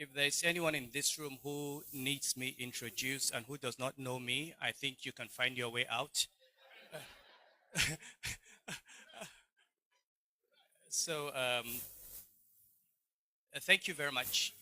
If there's anyone in this room who needs me introduced and who does not know me, I think you can find your way out. So, thank you very much,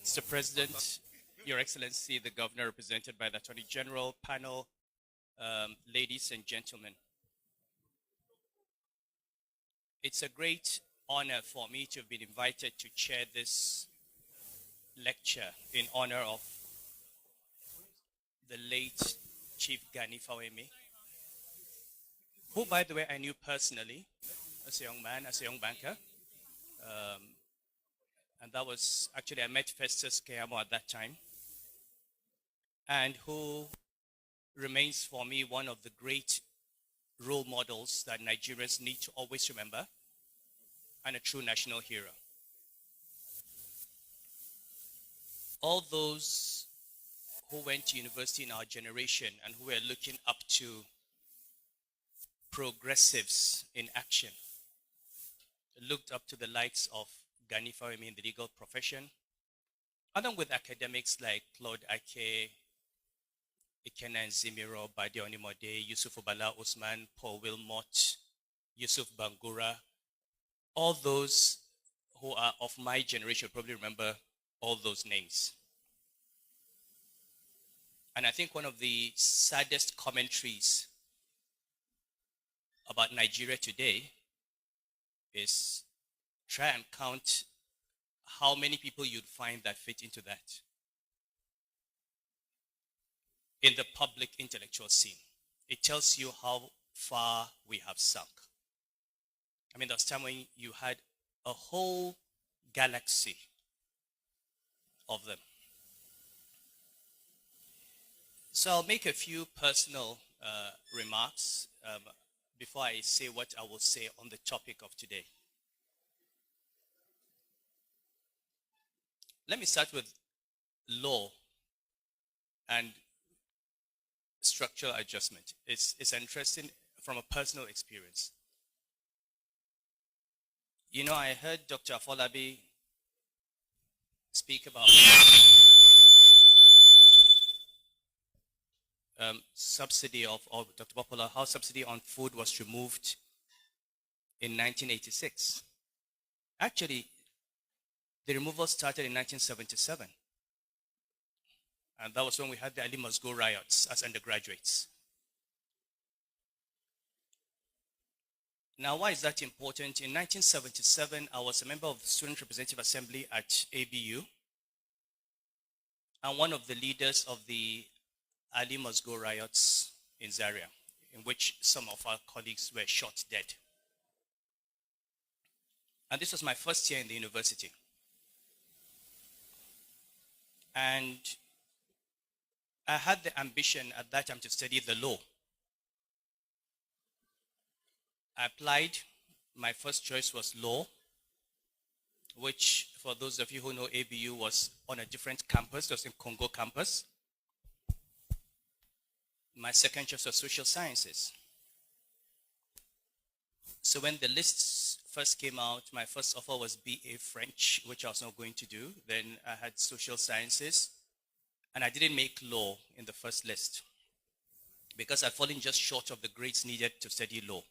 Mr. President, Your Excellency, the Governor, represented by the Attorney General, panel, ladies and gentlemen. It's a great honor for me to have been invited to chair this lecture in honor of the late Chief Gani Fawemi, who, by the way, I knew personally as a young man, as a young banker. And that was actually, I met Festus Keyamo at that time, and who remains for me one of the great role models that Nigerians need to always remember, and a true national hero. All those who went to university in our generation and who were looking up to progressives in action looked up to the likes of Gani Fawemi in the legal profession, along with academics like Claude Ake, Ikena Nzimiro, Bade Onimode, Yusuf Obala Usman, Paul Wilmot, Yusuf Bangura. All those who are of my generation probably remember all those names. And I think one of the saddest commentaries about Nigeria today is try and count how many people you'd find that fit into that in the public intellectual scene. It tells you how far we have sunk. I mean, there was a time when you had a whole galaxy of them. So I'll make a few personal remarks before I say what I will say on the topic of today. Let me start with law and structural adjustment. It's interesting from a personal experience. You know, I heard Dr. Afolabi speak about subsidy of Dr. Popola, how subsidy on food was removed in 1986. Actually, the removal started in 1977. And that was when we had the Ali Must Go riots as undergraduates. Now, why is that important? In 1977, I was a member of the Student Representative Assembly at ABU. And one of the leaders of the Ali Must Go riots in Zaria, in which some of our colleagues were shot dead. And this was my first year in the university. And I had the ambition at that time to study the law. I applied. My first choice was law, which, for those of you who know ABU, was on a different campus. It was in Congo campus. My second choice was social sciences. So when the lists first came out, my first offer was BA French, which I was not going to do. Then I had social sciences, and I didn't make law in the first list because I'd fallen just short of the grades needed to study law.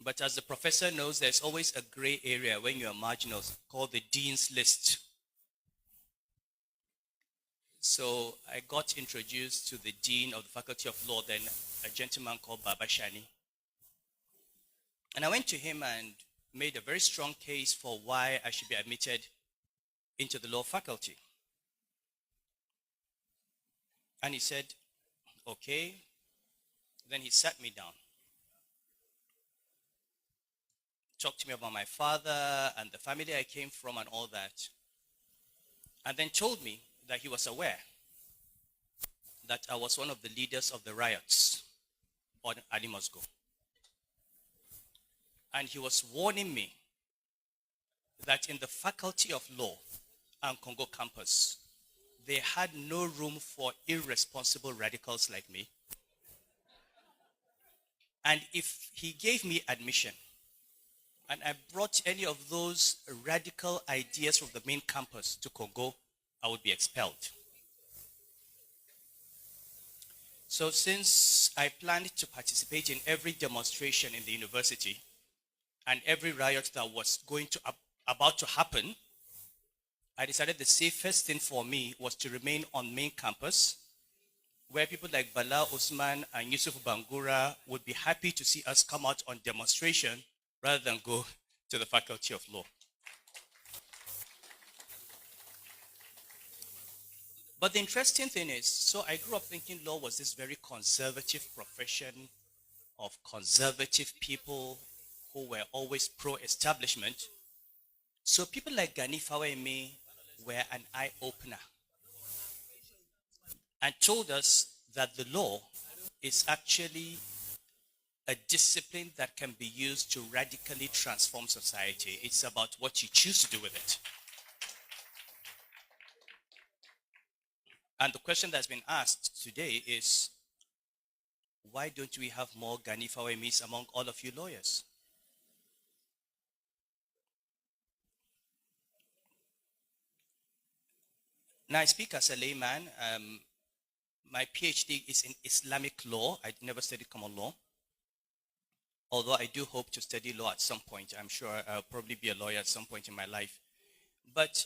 But as the professor knows, there's always a gray area when you're marginals called the Dean's List. So I got introduced to the Dean of the Faculty of Law, then a gentleman called Baba Shani. And I went to him and made a very strong case for why I should be admitted into the law faculty. And he said, okay. Then he sat me down, talked to me about my father and the family I came from and all that. And then told me that he was aware that I was one of the leaders of the riots on Ali Must Go. And he was warning me that in the Faculty of Law and Congo campus, they had no room for irresponsible radicals like me. And if he gave me admission, and I brought any of those radical ideas from the main campus to Congo, I would be expelled. So since I planned to participate in every demonstration in the university and every riot that was about to happen, I decided the safest thing for me was to remain on main campus, where people like Bala Usman and Yusuf Bangura would be happy to see us come out on demonstration rather than go to the Faculty of Law. But the interesting thing is, so I grew up thinking law was this very conservative profession of conservative people who were always pro-establishment. So people like Gani Fawemi were an eye-opener and told us that the law is actually a discipline that can be used to radically transform society. It's about what you choose to do with it. And the question that's been asked today is, why don't we have more Gani Fawemis among all of you lawyers? Now I speak as a layman. My PhD is in Islamic law. I never studied common law. Although I do hope to study law at some point. I'm sure I'll probably be a lawyer at some point in my life. But,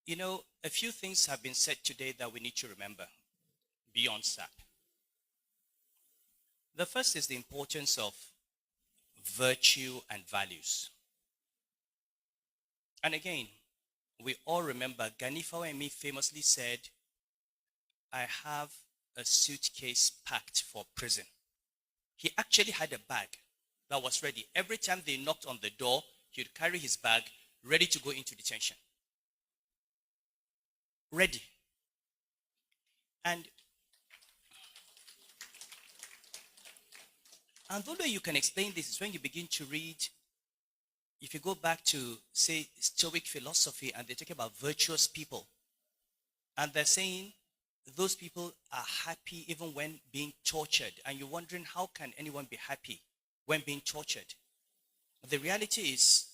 you know, a few things have been said today that we need to remember beyond SAP. The first is the importance of virtue and values. And again, we all remember Gani Fawemi famously said, I have a suitcase packed for prison. He actually had a bag that was ready. Every time they knocked on the door, he would carry his bag ready to go into detention. Ready. And the only way you can explain this is when you begin to read, if you go back to, say, Stoic philosophy, and they talk about virtuous people. And they're saying those people are happy even when being tortured. And you're wondering, how can anyone be happy when being tortured? The reality is,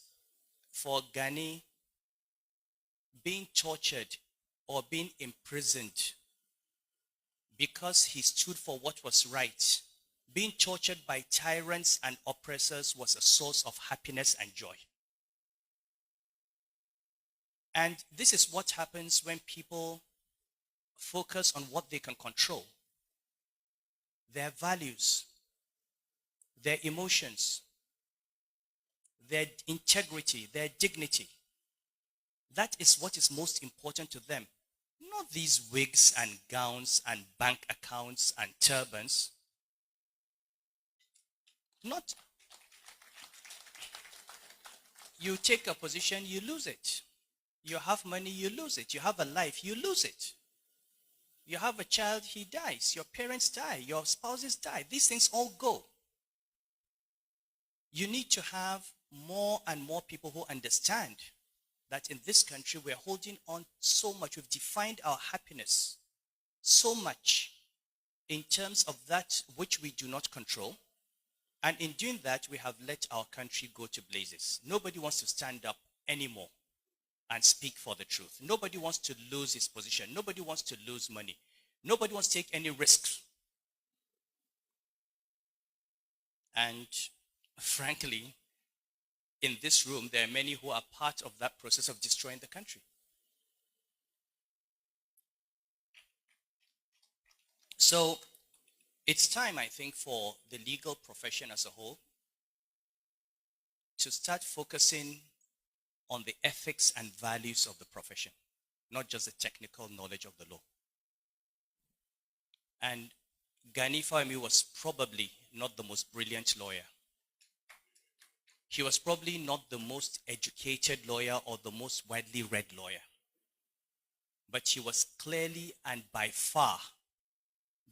for Gani, being tortured or being imprisoned because he stood for what was right, being tortured by tyrants and oppressors was a source of happiness and joy. And this is what happens when people focus on what they can control. Their values, their emotions, their integrity, their dignity. That is what is most important to them. Not these wigs and gowns and bank accounts and turbans. Not, you take a position, you lose it. You have money, you lose it. You have a life, you lose it. You have a child, he dies. Your parents die. Your spouses die. These things all go. You need to have more and more people who understand that in this country we're holding on so much. We've defined our happiness so much in terms of that which we do not control. And in doing that, we have let our country go to blazes. Nobody wants to stand up anymore and speak for the truth. Nobody wants to lose his position. Nobody wants to lose money. Nobody wants to take any risks. And frankly, in this room, there are many who are part of that process of destroying the country. So it's time, I think, for the legal profession as a whole to start focusing on the ethics and values of the profession, not just the technical knowledge of the law. And Gani Fawemi was probably not the most brilliant lawyer. He was probably not the most educated lawyer or the most widely read lawyer. But he was clearly and by far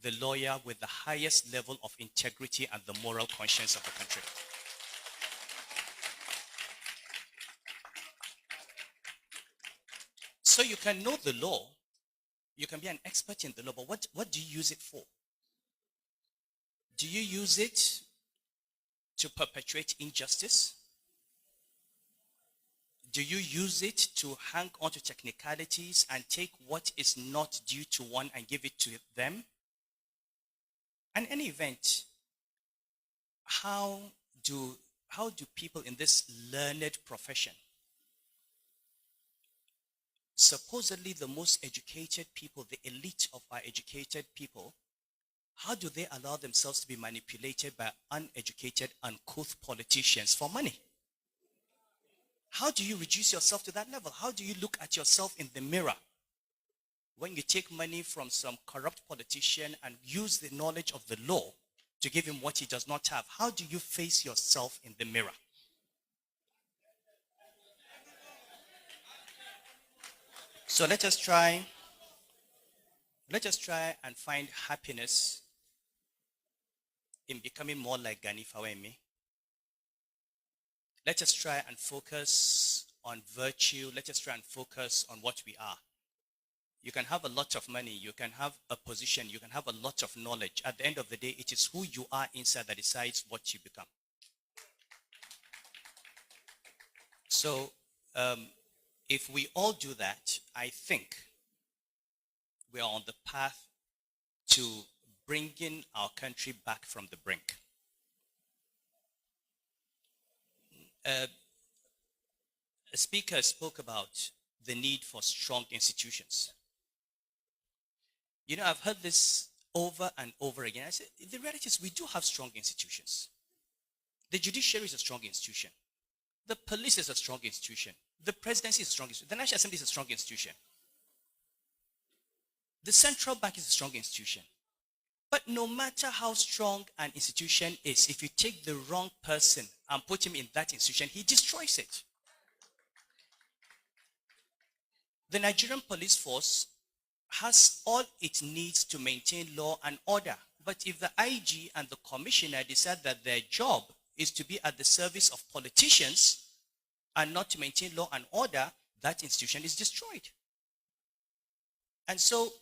the lawyer with the highest level of integrity and the moral conscience of the country. So you can know the law, you can be an expert in the law, but what do you use it for? Do you use it to perpetuate injustice? Do you use it to hang on to technicalities and take what is not due to one and give it to them? And in any event, how do people in this learned profession, supposedly the most educated people, the elite of our educated people, how do they allow themselves to be manipulated by uneducated, uncouth politicians for money? How do you reduce yourself to that level? How do you look at yourself in the mirror when you take money from some corrupt politician and use the knowledge of the law to give him what he does not have? How do you face yourself in the mirror? So let us try and find happiness in becoming more like Gani Fawemi. Let us try and focus on virtue. Let us try and focus on what we are. You can have a lot of money. You can have a position. You can have a lot of knowledge. At the end of the day, it is who you are inside that decides what you become. So if we all do that, I think we are on the path to bringing our country back from the brink. A speaker spoke about the need for strong institutions. You know, I've heard this over and over again. I said, the reality is we do have strong institutions. The judiciary is a strong institution. The police is a strong institution. The presidency is a strong institution. The National Assembly is a strong institution. The central bank is a strong institution. But no matter how strong an institution is, if you take the wrong person and put him in that institution, he destroys it. The Nigerian police force has all it needs to maintain law and order. But if the IG and the commissioner decide that their job is to be at the service of politicians and not to maintain law and order, that institution is destroyed. And so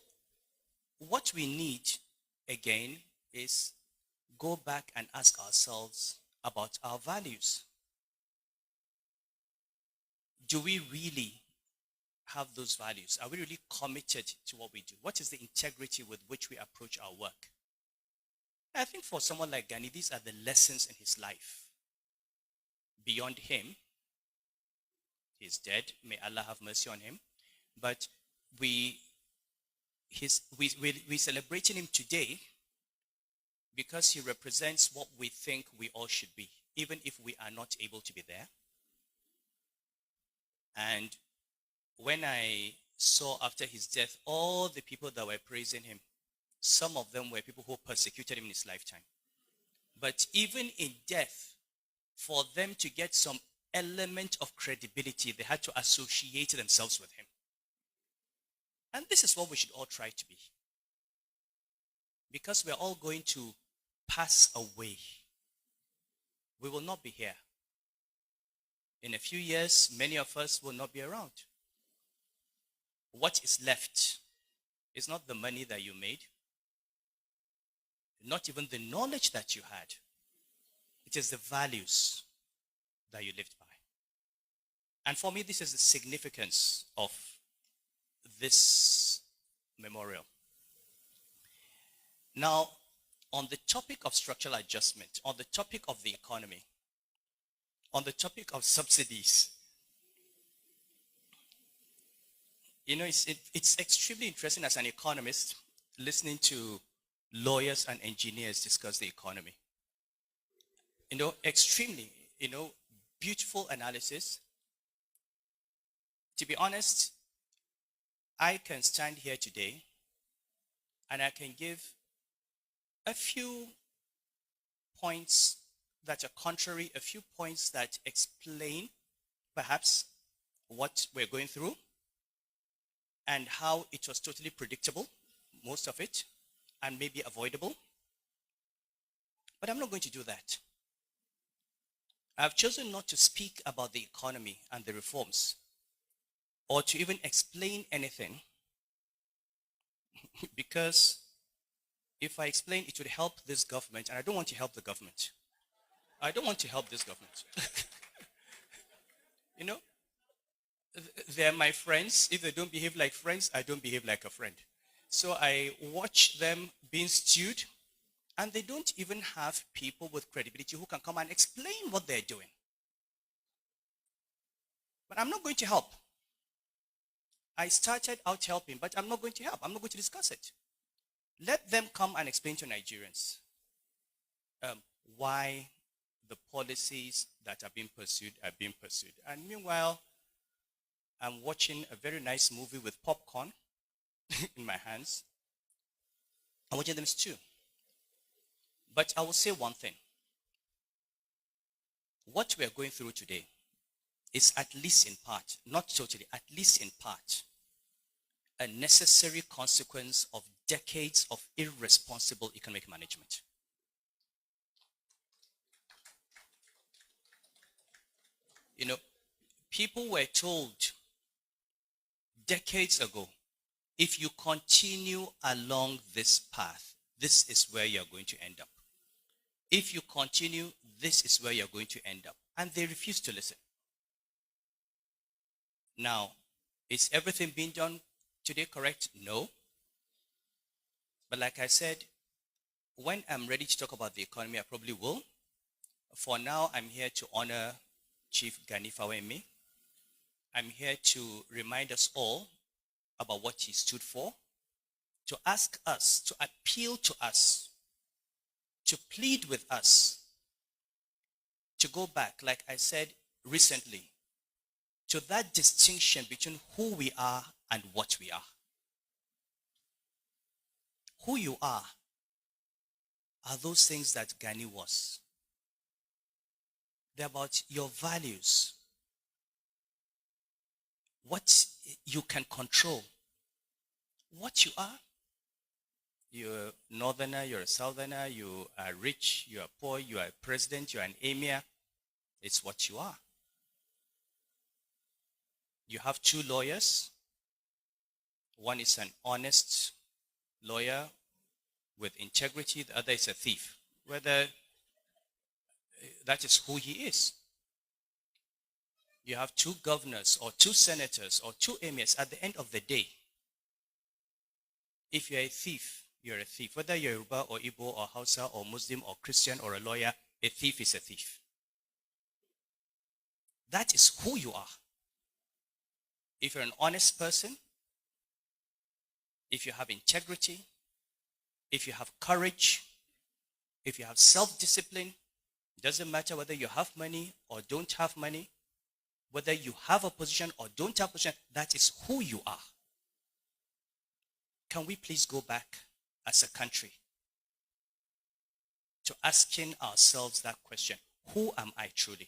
what we need, again, is go back and ask ourselves about our values. Do we really have those values? Are we really committed to what we do? What is the integrity with which we approach our work? I think for someone like Gani, these are the lessons in his life. Beyond him, he's dead. May Allah have mercy on him. But we're celebrating him today because he represents what we think we all should be, even if we are not able to be there. And when I saw after his death all the people that were praising him, some of them were people who persecuted him in his lifetime. But even in death, for them to get some element of credibility, they had to associate themselves with him. And this is what we should all try to be. Because we're all going to pass away. We will not be here. In a few years, many of us will not be around. What is left is not the money that you made, not even the knowledge that you had. It is the values that you lived by. And for me, this is the significance of this memorial. Now, on the topic of structural adjustment, on the topic of the economy, on the topic of subsidies, you know, it's extremely interesting as an economist listening to lawyers and engineers discuss the economy. You know, extremely, beautiful analysis. To be honest, I can stand here today and I can give a few points that are contrary, a few points that explain perhaps what we're going through and how it was totally predictable, most of it, and maybe avoidable. But I'm not going to do that. I've chosen not to speak about the economy and the reforms or to even explain anything because if I explain, it would help this government, and I don't want to help the government. I don't want to help this government. You know? they're my friends. If they don't behave like friends, I don't behave like a friend. So I watch them being stewed, and they don't even have people with credibility who can come and explain what they're doing. But I'm not going to help. I started out helping, but I'm not going to help. I'm not going to discuss it. Let them come and explain to Nigerians why the policies that are being pursued are being pursued. And meanwhile, I'm watching a very nice movie with popcorn in my hands. I'm watching them stew. But I will say one thing. What we are going through today is at least in part, not totally, at least in part, a necessary consequence of decades of irresponsible economic management. You know, people were told decades ago, if you continue along this path, this is where you're going to end up. If you continue, this is where you're going to end up. And they refused to listen. Now, is everything being done today correct? No. But like I said, when I'm ready to talk about the economy, I probably will. For now, I'm here to honor Chief Gani Fawemi. I'm here to remind us all about what he stood for, to ask us, to appeal to us, to plead with us, to go back, like I said recently, to that distinction between who we are and what we are. Who you are those things that Gani was. They're about your values, what you can control, what you are. You're a northerner, you're a southerner, you are rich, you are poor, you are a president, you are an emir. It's what you are. You have two lawyers. One is an honest lawyer with integrity, the other is a thief. Whether that is who he is. You have two governors or two senators or two emirs. At the end of the day, if you're a thief, you're a thief. Whether you're Yoruba or Igbo or Hausa or Muslim or Christian or a lawyer, a thief is a thief. That is who you are. If you're an honest person, if you have integrity, if you have courage, if you have self-discipline, it doesn't matter whether you have money or don't have money, whether you have a position or don't have a position, that is who you are. Can we please go back as a country to asking ourselves that question, who am I truly?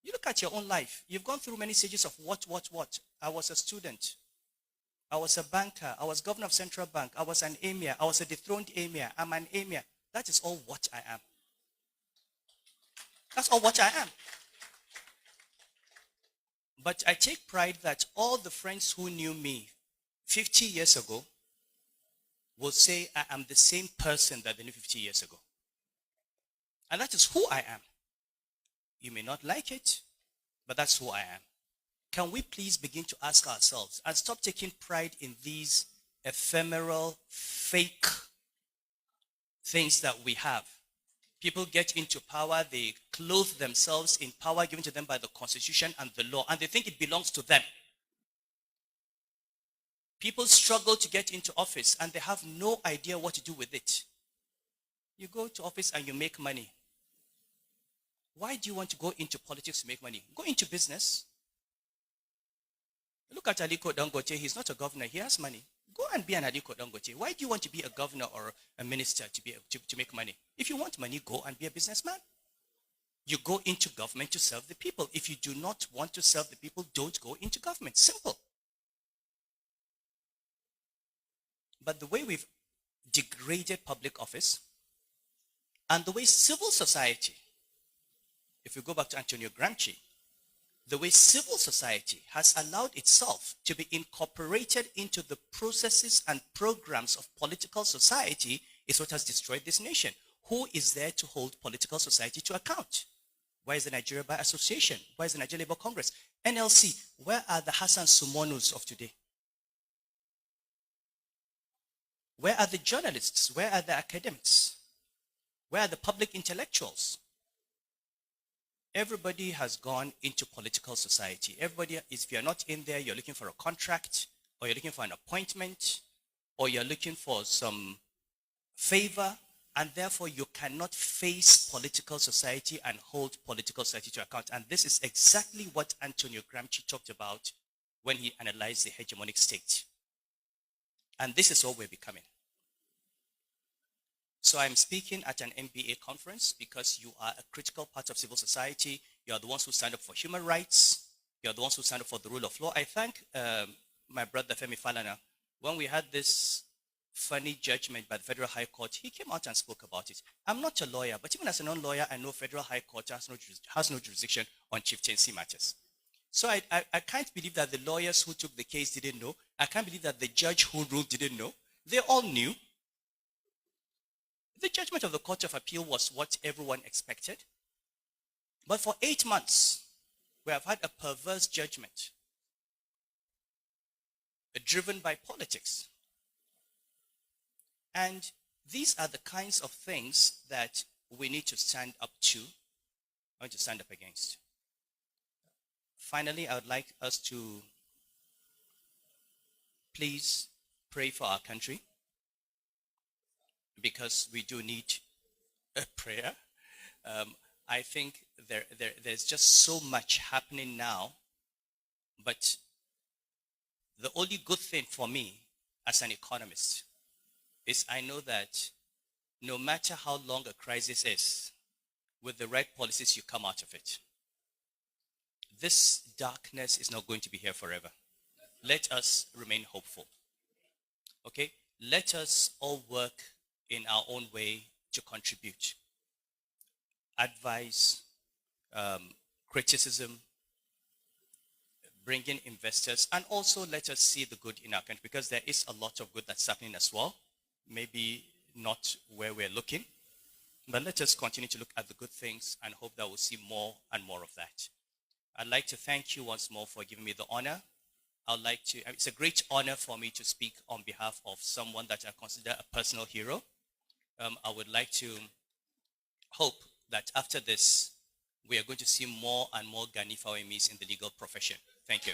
You look at your own life. You've gone through many stages of what. I was a student. I was a banker. I was governor of Central Bank. I was an emir. I was a dethroned emir. I'm an emir. That is all what I am. That's all what I am. But I take pride that all the friends who knew me 50 years ago will say I am the same person that they knew 50 years ago. And that is who I am. You may not like it, but that's who I am. Can we please begin to ask ourselves and stop taking pride in these ephemeral, fake things that we have? People get into power, they clothe themselves in power given to them by the Constitution and the law, and they think it belongs to them. People struggle to get into office, and they have no idea what to do with it. You go to office and you make money. Why do you want to go into politics to make money? Go into business. Look at Aliko Dangote. He's not a governor. He has money. Go and be an Aliko Dangote. Why do you want to be a governor or a minister to make money? If you want money, go and be a businessman. You go into government to serve the people. If you do not want to serve the people, don't go into government. Simple. But the way we've degraded public office and the way civil society, if we go back to Antonio Gramsci, the way civil society has allowed itself to be incorporated into the processes and programs of political society is what has destroyed this nation. Who is there to hold political society to account? Why is the Nigeria Bar Association? Why is the Nigeria Labour Congress? NLC, where are the Hassan Sumonus of today? Where are the journalists? Where are the academics? Where are the public intellectuals? Everybody has gone into political society. Everybody, if you're not in there, you're looking for a contract, or you're looking for an appointment, or you're looking for some favor, and therefore you cannot face political society and hold political society to account. And this is exactly what Antonio Gramsci talked about when he analyzed the hegemonic state. And this is what we're becoming. So I'm speaking at an MBA conference because you are a critical part of civil society. You are the ones who stand up for human rights. You are the ones who stand up for the rule of law. I thank my brother Femi Falana. When we had this funny judgment by the Federal High Court, he came out and spoke about it. I'm not a lawyer, but even as a non-lawyer, I know Federal High Court has no jurisdiction on chieftaincy matters. So I can't believe that the lawyers who took the case didn't know. I can't believe that the judge who ruled didn't know. They all knew. The judgment of the Court of Appeal was what everyone expected. But for 8 months, we have had a perverse judgment driven by politics. And these are the kinds of things that we need to stand up to, or to stand up against. Finally, I would like us to please pray for our country, because we do need a prayer. I think there's just so much happening now, but the only good thing for me as an economist is I know that no matter how long a crisis is, with the right policies, you come out of it. This darkness is not going to be here forever. Let us remain hopeful. Okay? Let us all work in our own way to contribute. Advice, criticism, bring in investors, and also let us see the good in our country, because there is a lot of good that's happening as well. Maybe not where we're looking, but let us continue to look at the good things and hope that we'll see more and more of that. I'd like to thank you once more for giving me the honor. It's a great honor for me to speak on behalf of someone that I consider a personal hero. I would like to hope that after this, we are going to see more and more Ganifa Emis in the legal profession. Thank you.